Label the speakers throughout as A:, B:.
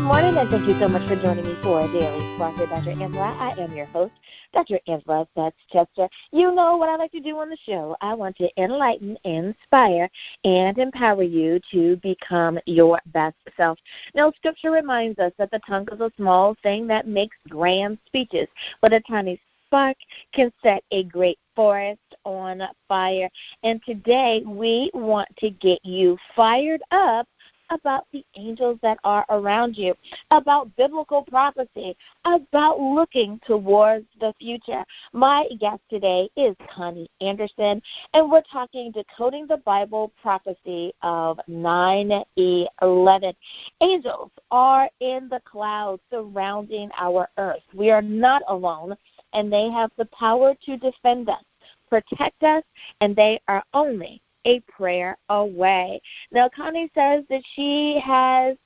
A: morning, and thank you so much for joining me for a Daily Spark with Dr. Angela. I am your host, Dr. Angela Chester. You know what I like to do on the show. I want to enlighten, inspire, and empower you to become your best self. Now, Scripture reminds us that the tongue is a small thing that makes grand speeches, but a tiny spark can set a great forest on fire. And today, we want to get you fired up about the angels that are around you, about biblical prophecy, about looking towards the future. My guest today is Connie Anderson, and we're talking Decoding the Bible Prophecy of 9/11. Angels are in the clouds surrounding our earth. We are not alone, and they have the power to defend us, protect us, and they are only a prayer away. Now, Connie says that she has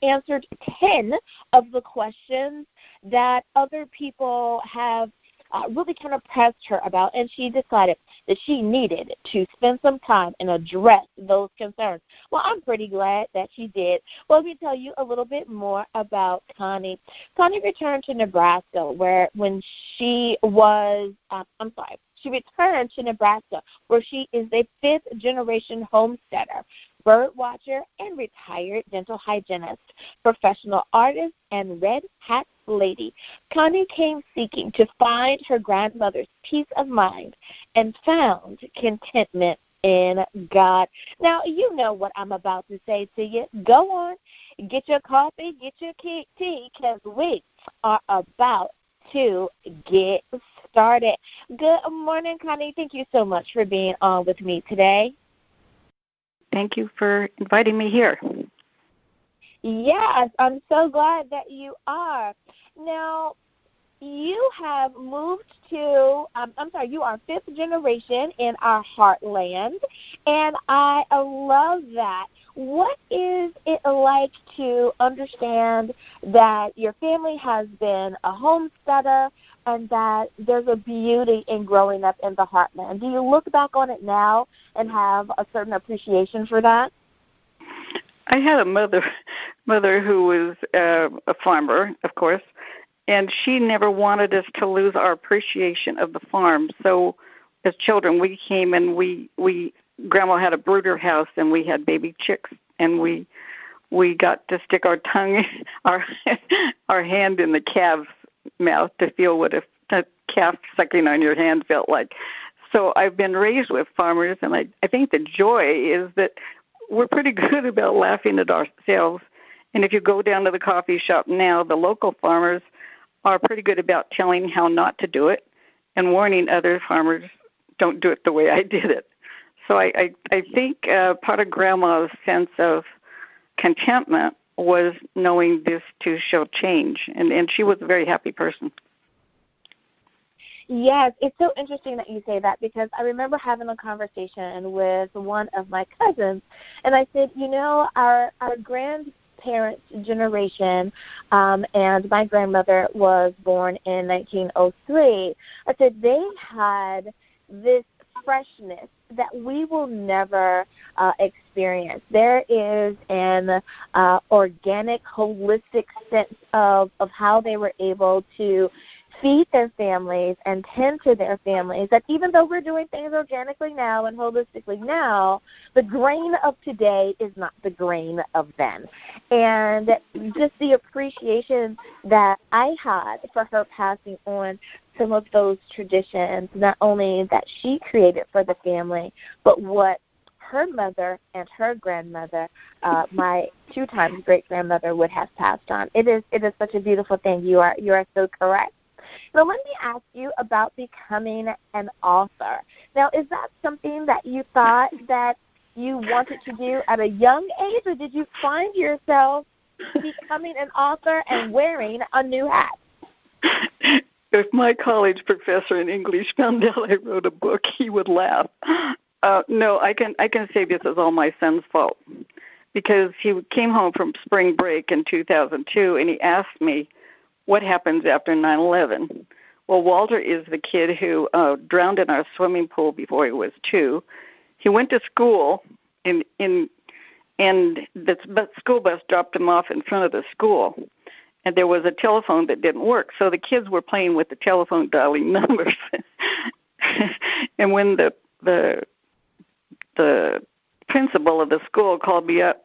A: answered 10 of the questions that other people have really kind of pressed her about, and she decided that she needed to spend some time and address those concerns. Well, I'm pretty glad that she did. Well, let me tell you a little bit more about Connie. Connie returned to Nebraska she returned to Nebraska, where she is a fifth-generation homesteader, bird watcher, and retired dental hygienist, professional artist, and red hat lady. Connie came seeking to find her grandmother's peace of mind and found contentment in God. Now, you know what I'm about to say to you. Go on, get your coffee, get your tea, because we are about to get started. Good morning, Connie. Thank you so much for being on with me today.
B: Thank you for inviting me here.
A: Yes, I'm so glad that you are. Now, you have moved to, you are fifth generation in our heartland, and I love that. What is it like to understand that your family has been a homesteader and that there's a beauty in growing up in the heartland? Do you look back on it now and have a certain appreciation for that?
B: I had a mother who was a farmer, of course, and she never wanted us to lose our appreciation of the farm. So as children, we came and we Grandma had a brooder house, and we had baby chicks, and we got to stick our tongue, our hand in the calf's mouth to feel what a calf sucking on your hand felt like. So I've been raised with farmers, and I think the joy is that we're pretty good about laughing at ourselves. And if you go down to the coffee shop now, the local farmers are pretty good about telling how not to do it and warning other farmers don't do it the way I did it. So I think part of Grandma's sense of contentment was knowing this too shall change, and she was a very happy person.
A: Yes, it's so interesting that you say that, because I remember having a conversation with one of my cousins, and I said, our grandparents' generation, and my grandmother was born in 1903, I said they had this freshness that we will never experience. There is an organic, holistic sense of how they were able to feed their families and tend to their families, that even though we're doing things organically now and holistically now, the grain of today is not the grain of then. And just the appreciation that I had for her passing on some of those traditions, not only that she created for the family, but what her mother and her grandmother, my 2 times great-grandmother, would have passed on. It is such a beautiful thing. You are so correct. Now, let me ask you about becoming an author. Now, is that something that you thought that you wanted to do at a young age, or did you find yourself becoming an author and wearing a new hat?
B: If my college professor in English found out I wrote a book, he would laugh. No, I can say this is all my son's fault, because he came home from spring break in 2002, and he asked me, what happens after 9/11? Well, Walter is the kid who drowned in our swimming pool before he was 2. He went to school in and the school bus dropped him off in front of the school. And there was a telephone that didn't work, so the kids were playing with the telephone, dialing numbers. And when the principal of the school called me up,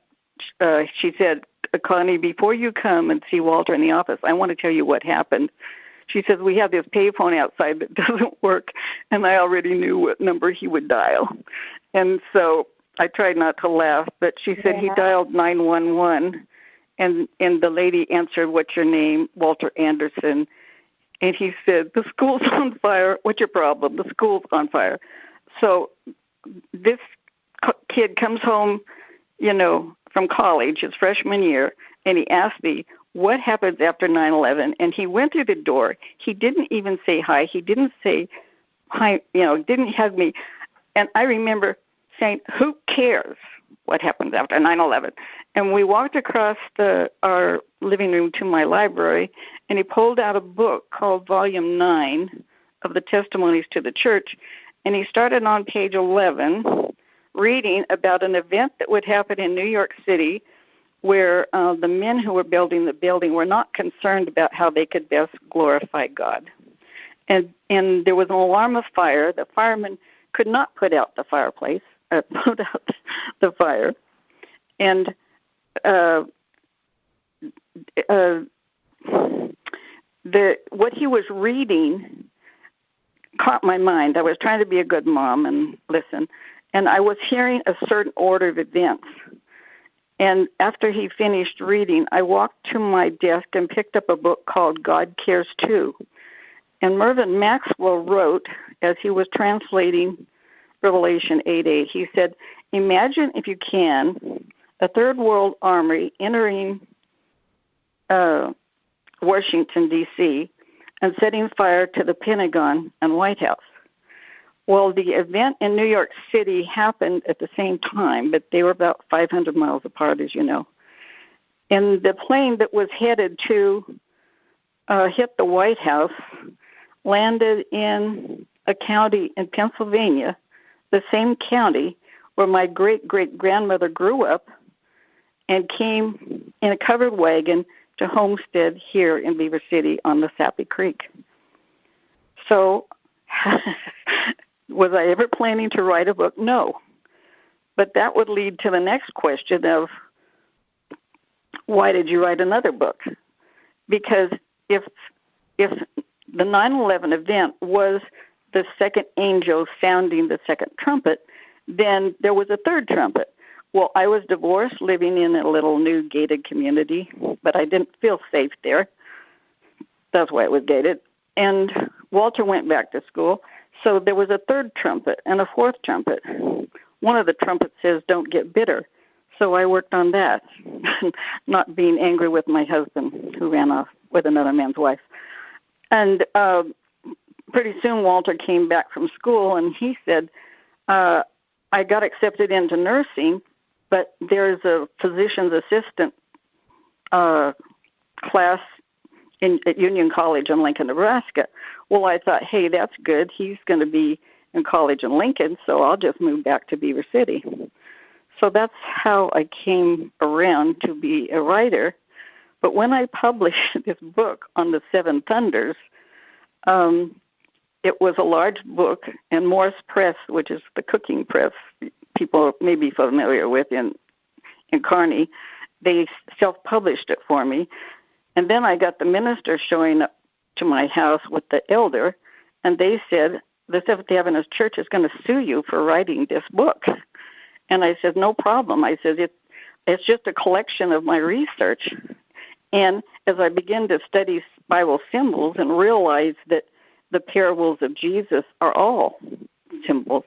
B: she said, "Connie, before you come and see Walter in the office, I want to tell you what happened." She says, "We have this payphone outside that doesn't work," and I already knew what number he would dial. And so I tried not to laugh, but she said he dialed 911. And the lady answered, "What's your name?" "Walter Anderson." And he said, "The school's on fire. What's your problem?" "The school's on fire." So this kid comes home, from college, his freshman year, and he asked me, "What happens after 9/11?" And he went through the door. He didn't even say hi. He didn't say hi, didn't hug me. And I remember saying, "Who cares what happens after 9/11?" And we walked across our living room to my library, and he pulled out a book called Volume 9 of the Testimonies to the Church, and he started on page 11 reading about an event that would happen in New York City where the men who were building the building were not concerned about how they could best glorify God. And there was an alarm of fire. The firemen could not put out the fireplace, put out the fire. And what he was reading caught my mind. I was trying to be a good mom and listen, and I was hearing a certain order of events. And after he finished reading, I walked to my desk and picked up a book called God Cares Too. And Mervyn Maxwell wrote, as he was translating Revelation 8:8, he said, "Imagine, if you can, a third world army entering Washington, D.C., and setting fire to the Pentagon and White House." Well, the event in New York City happened at the same time, but they were about 500 miles apart, as you know. And the plane that was headed to hit the White House landed in a county in Pennsylvania, the same county where my great-great-grandmother grew up, and came in a covered wagon to homestead here in Beaver City on the Sappy Creek. So was I ever planning to write a book? No. But that would lead to the next question of, why did you write another book? Because if the 9/11 event was the second angel sounding the second trumpet, then there was a third trumpet. Well, I was divorced, living in a little new gated community, but I didn't feel safe there. That's why it was gated. And Walter went back to school, so there was a third trumpet and a fourth trumpet. One of the trumpets says, "Don't get bitter." So I worked on that, not being angry with my husband who ran off with another man's wife. And pretty soon Walter came back from school, and he said, I got accepted into nursing, but there's a physician's assistant class at Union College in Lincoln, Nebraska. Well, I thought, hey, that's good. He's going to be in college in Lincoln, so I'll just move back to Beaver City. So that's how I came around to be a writer. But when I published this book on the Seven Thunders, it was a large book, and Morris Press, which is the cooking press people may be familiar with in Connie, they self-published it for me. And then I got the minister showing up to my house with the elder, and they said, the Seventh-day Adventist Church is going to sue you for writing this book. And I said, no problem. I said, it's just a collection of my research. And as I began to study Bible symbols and realize that the parables of Jesus are all symbols,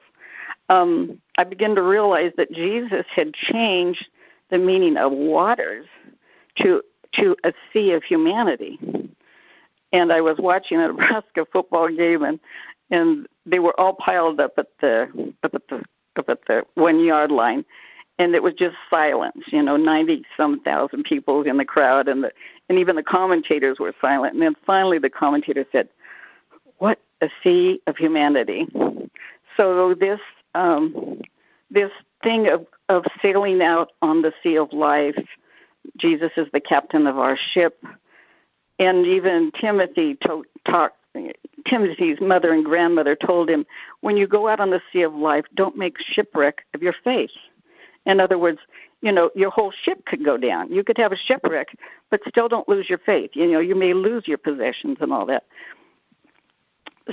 B: I began to realize that Jesus had changed the meaning of waters to a sea of humanity. And I was watching a Nebraska football game, and they were all piled up at the 1 yard line, and it was just silence. 90-some thousand people in the crowd, and even the commentators were silent. And then finally, the commentator said, "What a sea of humanity!" So this thing of sailing out on the sea of life. Jesus is the captain of our ship. And even Timothy's mother and grandmother told him, when you go out on the sea of life, don't make shipwreck of your faith. In other words, your whole ship could go down. You could have a shipwreck, but still don't lose your faith. You may lose your possessions and all that.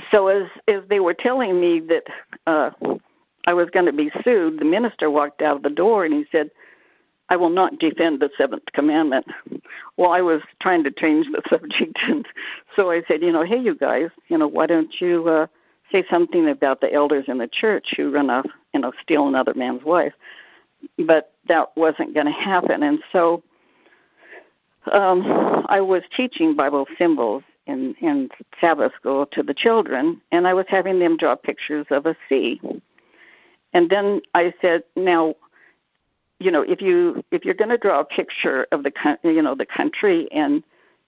B: So as they were telling me that I was going to be sued, the minister walked out of the door and he said, I will not defend the seventh commandment. Well, I was trying to change the subject, and so I said, hey, you guys, why don't you say something about the elders in the church who run off, steal another man's wife? But that wasn't going to happen, and so I was teaching Bible symbols in Sabbath school to the children, and I was having them draw pictures of a sea. And then I said, now, if you're going to draw a picture of the country and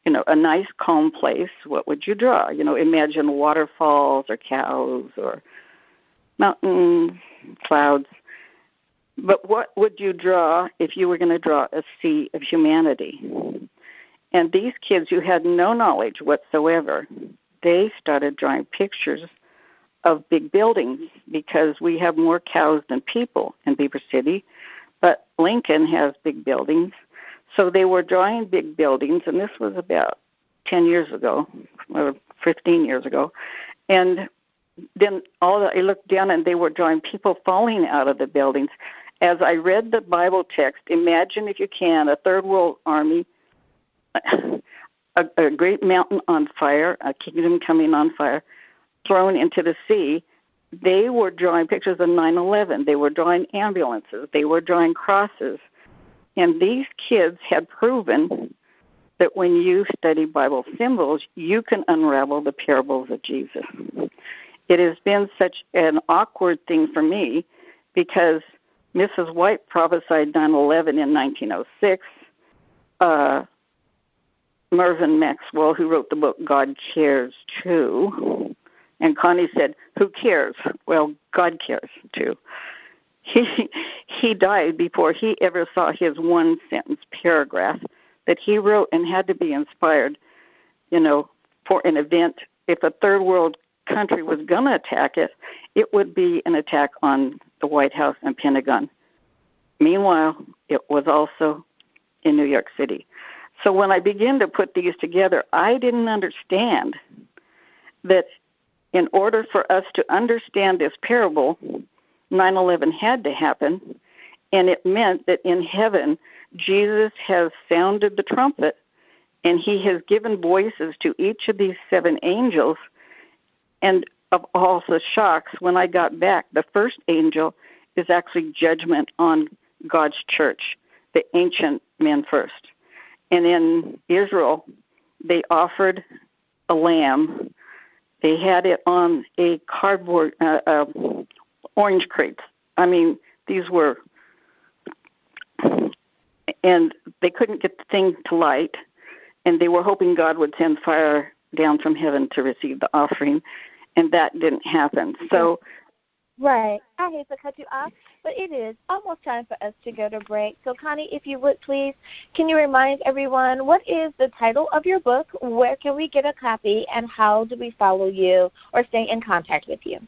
B: a nice calm place, what would you draw? Imagine waterfalls or cows or mountains, clouds. But what would you draw if you were going to draw a sea of humanity? And these kids who had no knowledge whatsoever, they started drawing pictures of big buildings because we have more cows than people in Beaver City. But Lincoln has big buildings. So they were drawing big buildings, and this was about 10 years ago or 15 years ago. And then I looked down, and they were drawing people falling out of the buildings. As I read the Bible text, imagine, if you can, a third world army, a great mountain on fire, a kingdom coming on fire, thrown into the sea. They were drawing pictures of 9/11. They were drawing ambulances. They were drawing crosses. And these kids had proven that when you study Bible symbols, you can unravel the parables of Jesus. It has been such an awkward thing for me because Mrs. White prophesied 9/11 in 1906. Mervyn Maxwell, who wrote the book God Cares Too, and Connie said, who cares? Well, God cares too. He died before he ever saw his one-sentence paragraph that he wrote and had to be inspired, for an event. If a third world country was going to attack it, it would be an attack on the White House and Pentagon. Meanwhile, it was also in New York City. So when I began to put these together, I didn't understand that in order for us to understand this parable, 9/11 had to happen, and it meant that in heaven, Jesus has sounded the trumpet, and he has given voices to each of these 7 angels. And of all the shocks, when I got back, the first angel is actually judgment on God's church, the ancient men first. And in Israel, they offered a lamb. They had it on a cardboard, orange crates. I mean, these were, and they couldn't get the thing to light, and they were hoping God would send fire down from heaven to receive the offering, and that didn't happen. So,
A: right. I hate to cut you off, but it is almost time for us to go to break. So, Connie, if you would please, can you remind everyone what is the title of your book, where can we get a copy, and how do we follow you or stay in contact with you?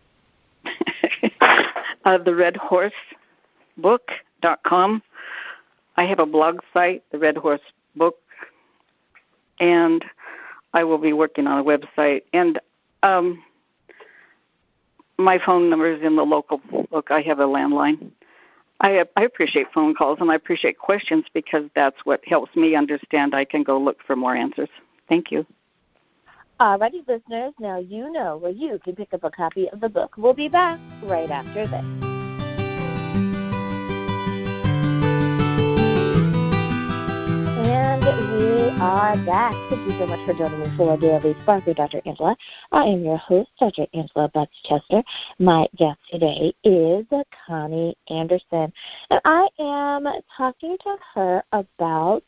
B: TheRedHorseBook.com. I have a blog site, The Red Horse Book, and I will be working on a website. And my phone number is in the local book. I have a landline. I appreciate phone calls, and I appreciate questions because that's what helps me understand. I can go look for more answers. Thank you.
A: All righty, listeners, now you know where you can pick up a copy of the book. We'll be back right after this. And we are back. Thank you so much for joining me for Daily Spark with Dr. Angela. I am your host, Dr. Angela Butts-Chester. My guest today is Connie Anderson, and I am talking to her about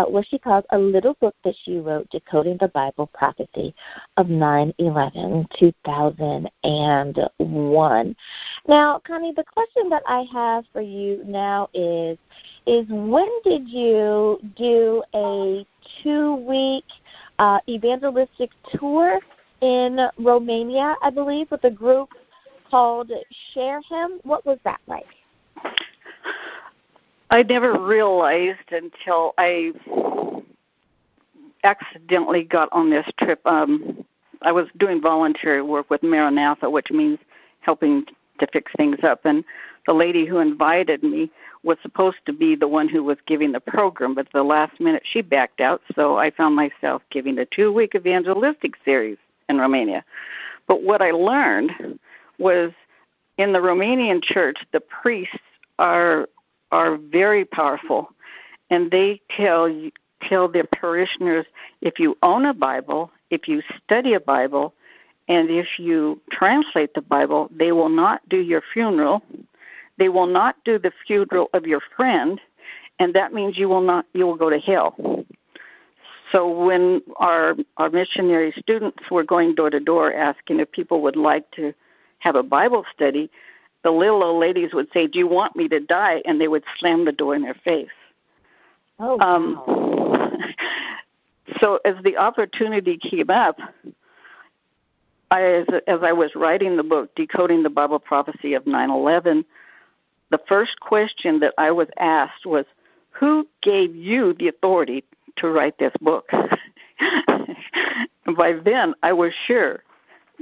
A: what she calls a little book that she wrote, Decoding the Bible Prophecy of 9/11/2001. Now, Connie, the question that I have for you now is when did you do a 2-week evangelistic tour in Romania, I believe, with a group called Share Him? What was that like?
B: I never realized until I accidentally got on this trip. I was doing voluntary work with Maranatha, which means helping to fix things up, and the lady who invited me was supposed to be the one who was giving the program, but at the last minute she backed out, so I found myself giving a 2-week evangelistic series in Romania. But what I learned was in the Romanian church, the priests are very powerful, and they tell their parishioners, if you own a Bible, if you study a Bible, and if you translate the Bible, they will not do your funeral. They will not do the funeral of your friend, and that means you will go to hell. So when our missionary students were going door to door asking if people would like to have a Bible study, the little old ladies would say, "Do you want me to die?" And they would slam the door in their face.
A: Oh, wow.
B: So as the opportunity came up, as I was writing the book, Decoding the Bible Prophecy of 9/11, the first question that I was asked was, who gave you the authority to write this book? And by then, I was sure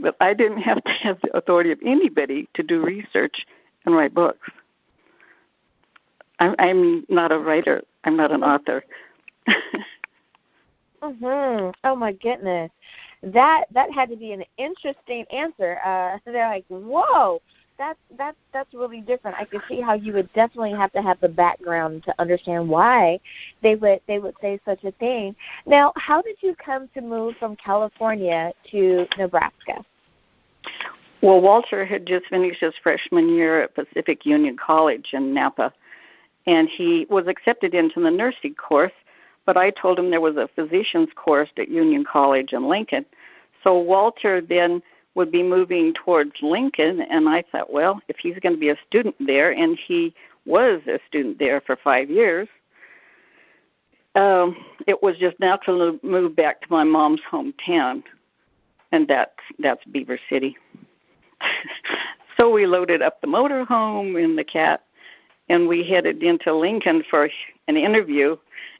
B: that I didn't have to have the authority of anybody to do research and write books. I'm not a writer. I'm not an author.
A: Oh, my goodness. That had to be an interesting answer. They're like, whoa, that's really different. I could see how you would definitely have to have the background to understand why they would say such a thing. Now, how did you come to move from California to Nebraska?
B: Well, Walter had just finished his freshman year at Pacific Union College in Napa, and he was accepted into the nursing course, but I told him there was a physician's course at Union College in Lincoln. So Walter then would be moving towards Lincoln, and I thought, well, if he's going to be a student there, and he was a student there for 5 years, it was just natural to move back to my mom's hometown, and that's Beaver City. So we loaded up the motorhome and the cat, and we headed into Lincoln for an interview,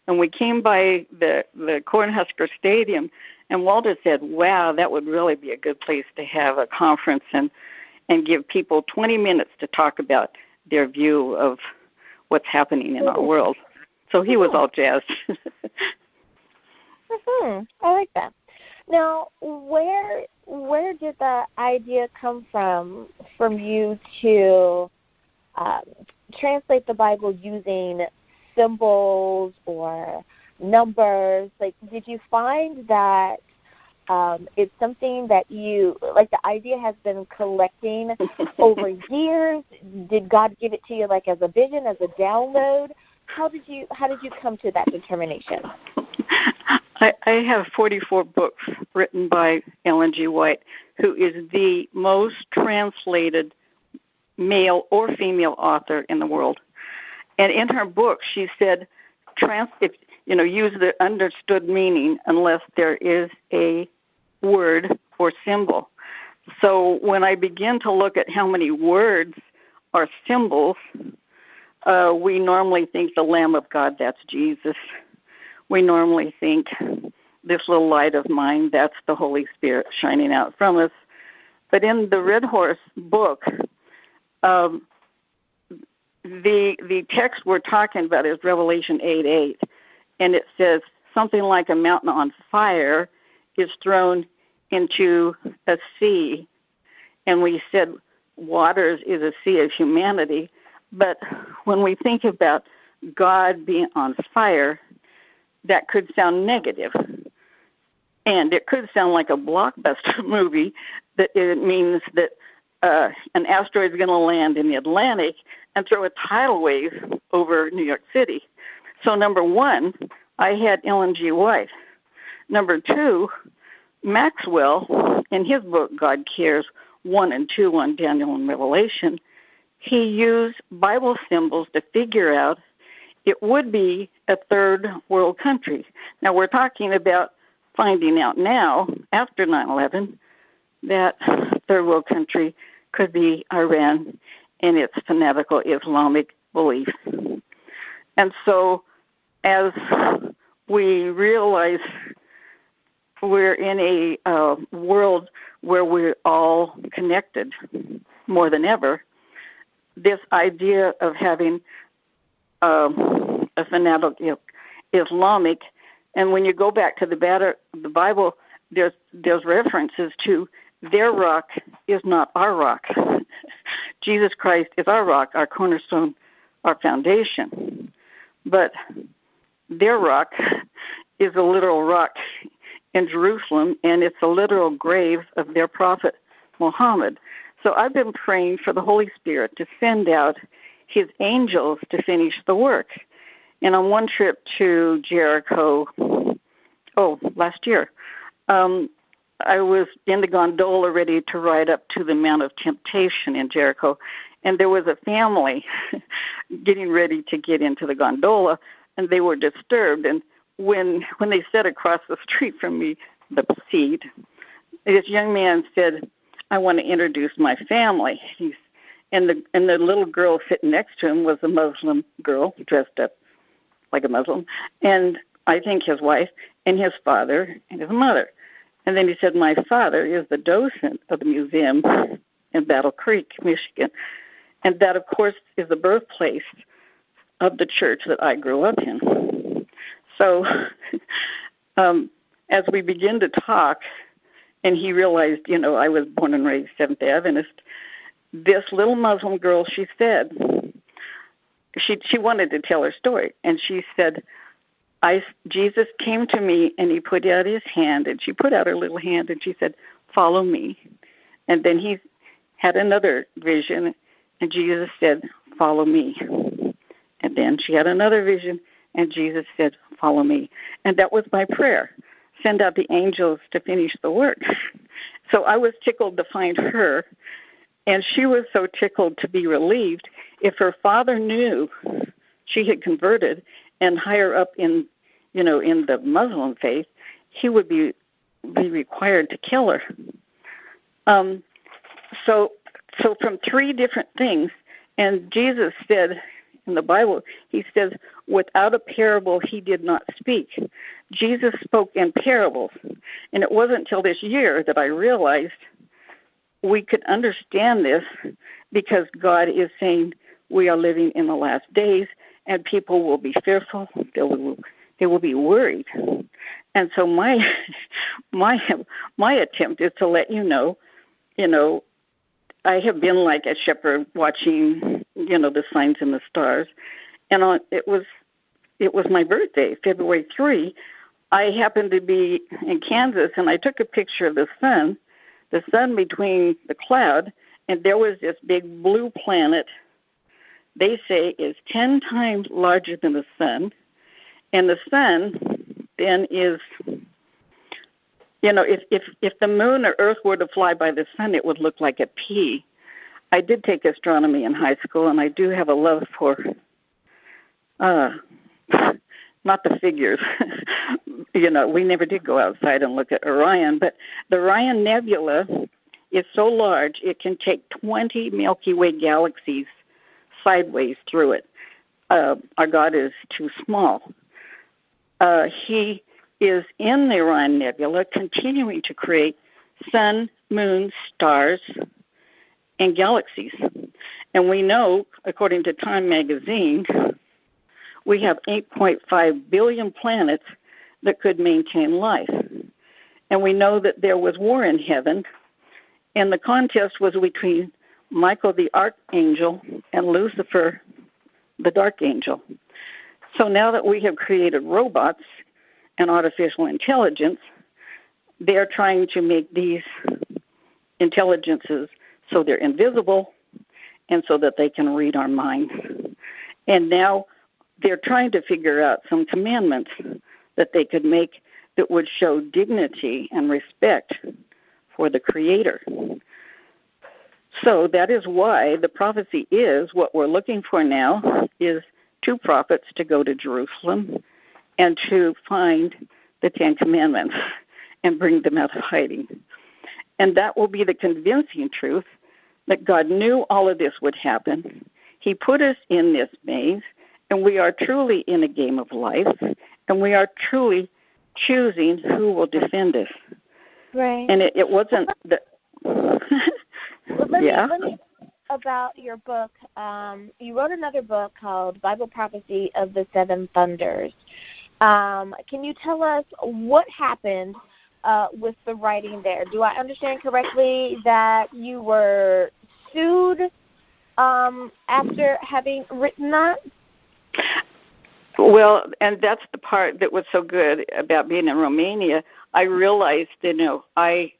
B: and we came by the Cornhusker Stadium, and Walter said, wow, that would really be a good place to have a conference and give people 20 minutes to talk about their view of what's happening in our world. So he was all jazzed.
A: I like that. Now, where did the idea come from you to translate the Bible using symbols or numbers? Like, did you find that it's something that you, like, the idea has been collecting over years? Did God give it to you, like, as a vision, as a download? How did you come to that determination?
B: I have 44 books written by Ellen G. White, who is the most translated male or female author in the world. And in her book, she said, use the understood meaning unless there is a word or symbol. So when I begin to look at how many words are symbols, we normally think the Lamb of God, that's Jesus. We normally think this little light of mine, that's the Holy Spirit shining out from us. But in the Red Horse book, the text we're talking about is Revelation 8:8, and it says something like a mountain on fire is thrown into a sea, and we said waters is a sea of humanity. But when we think about God being on fire, that could sound negative. And it could sound like a blockbuster movie, that it means that an asteroid is going to land in the Atlantic and throw a tidal wave over New York City. So number one, I had Ellen G. White. Number two, Maxwell, in his book, God Cares 1 and 2 on Daniel and Revelation, he used Bible symbols to figure out it would be a third world country. Now, we're talking about finding out now, after 9/11, that third world country could be Iran and its fanatical Islamic beliefs. And so as we realize we're in a world where we're all connected more than ever, this idea of having a fanatical Islamic, and when you go back to the Bible, there's references to their rock is not our rock. Jesus Christ is our rock, our cornerstone, our foundation. But their rock is a literal rock in Jerusalem, and it's a literal grave of their prophet Muhammad. So I've been praying for the Holy Spirit to send out his angels to finish the work. And on one trip to Jericho, last year, I was in the gondola ready to ride up to the Mount of Temptation in Jericho, and there was a family getting ready to get into the gondola, and they were disturbed. And when they sat across the street from me, the seat, this young man said, "I want to introduce my family." And the little girl sitting next to him was a Muslim girl dressed up like a Muslim, and I think his wife and his father and his mother. And then he said, "My father is the docent of the museum in Battle Creek, Michigan." And that, of course, is the birthplace of the church that I grew up in. So as we begin to talk, and he realized, I was born and raised Seventh-day Adventist, this little Muslim girl, she said, she wanted to tell her story, and she said, Jesus came to me, and he put out his hand, and she put out her little hand, and she said, "Follow me." And then he had another vision, and Jesus said, "Follow me." And then she had another vision, and Jesus said, "Follow me." And that was my prayer. Send out the angels to finish the work. So I was tickled to find her, and she was so tickled to be relieved. If her father knew she had converted, and higher up in the Muslim faith, he would be required to kill her. So from three different things, and Jesus said in the Bible, he says, without a parable he did not speak. Jesus spoke in parables, and it wasn't until this year that I realized we could understand this, because God is saying we are living in the last days, and people will be fearful. They will be worried. And so my attempt is to let you know, I have been like a shepherd watching, the signs and the stars. And it was my birthday, February 3. I happened to be in Kansas, and I took a picture of the sun between the cloud, and there was this big blue planet. They say is 10 times larger than the sun, and the sun then is, if the moon or Earth were to fly by the sun, it would look like a pea. I did take astronomy in high school, and I do have a love for, not the figures. We never did go outside and look at Orion, but the Orion Nebula is so large it can take 20 Milky Way galaxies sideways through it. Our God is too small. He is in the Orion Nebula, continuing to create sun, moon, stars, and galaxies. And we know, according to Time magazine, we have 8.5 billion planets that could maintain life. And we know that there was war in heaven, and the contest was between Michael the archangel and Lucifer the dark angel. So now that we have created robots, and artificial intelligence, they're trying to make these intelligences so they're invisible and so that they can read our minds. And now they're trying to figure out some commandments that they could make that would show dignity and respect for the Creator. So that is why the prophecy is, what we're looking for now is 2 prophets to go to Jerusalem and to find the 10 Commandments and bring them out of hiding. And that will be the convincing truth that God knew all of this would happen. He put us in this maze, and we are truly in a game of life, and we are truly choosing who will defend us.
A: Right.
B: And it wasn't the
A: Let me about your book. You wrote another book called Bible Prophecy of the Seven Thunders. Can you tell us what happened with the writing there? Do I understand correctly that you were sued after having written that?
B: Well, and that's the part that was so good about being in Romania. I realized, I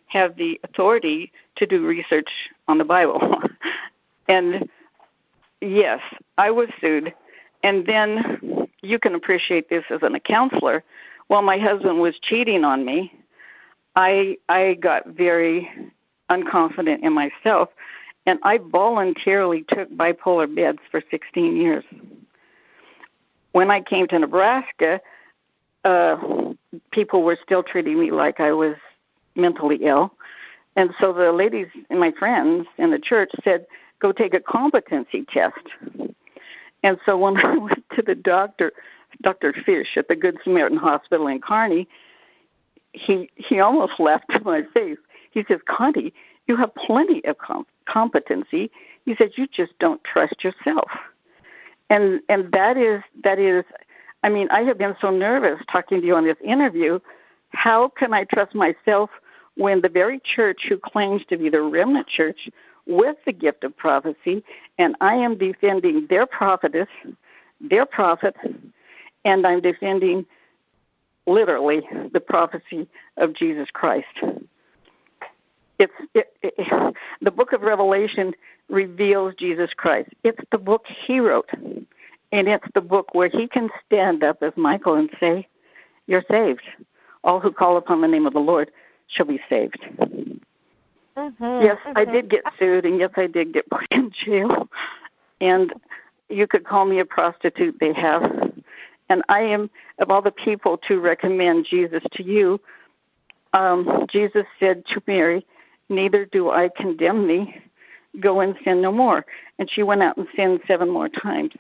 B: have the authority to do research on the Bible. And, yes, I was sued. And then you can appreciate this as a counselor. While my husband was cheating on me, I got very unconfident in myself, and I voluntarily took bipolar meds for 16 years. When I came to Nebraska, people were still treating me like I was mentally ill. And so the ladies, my friends in the church, said, go take a competency test. And so when I went to the doctor, Dr. Fish at the Good Samaritan Hospital in Connie, he almost laughed to my face. He says, Connie, you have plenty of competency. He said, you just don't trust yourself. And that is, I mean, I have been so nervous talking to you on this interview. How can I trust myself when the very church who claims to be the remnant church with the gift of prophecy, and I am defending their prophetess, their prophet, and I'm defending literally the prophecy of Jesus Christ. The book of Revelation reveals Jesus Christ. It's the book he wrote, and it's the book where he can stand up as Michael and say, you're saved. All who call upon the name of the Lord shall be saved. Yes, I did get sued, and yes, I did get put in jail. And you could call me a prostitute, they have. And I am, of all the people to recommend Jesus to you, Jesus said to Mary, neither do I condemn thee. Go and sin no more. And she went out and sinned 7 more times.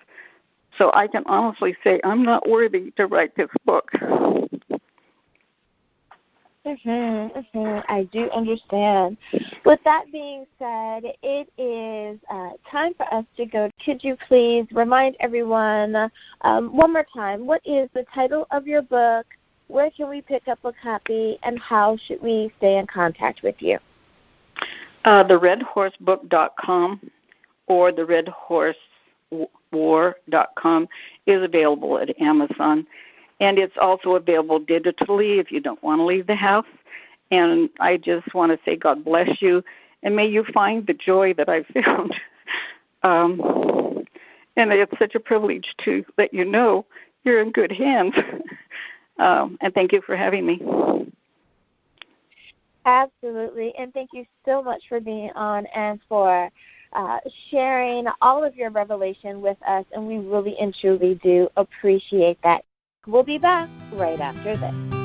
B: So I can honestly say I'm not worthy to write this book.
A: I do understand. With that being said, it is time for us to go. Could you please remind everyone one more time, what is the title of your book, where can we pick up a copy, and how should we stay in contact with you?
B: TheRedHorseBook.com or TheRedHorseWar.com is available at Amazon. And it's also available digitally if you don't want to leave the house. And I just want to say God bless you, and may you find the joy that I found. And it's such a privilege to let you know you're in good hands. And thank you for having me.
A: Absolutely. And thank you so much for being on and for sharing all of your revelation with us. And we really and truly do appreciate that. We'll be back right after this.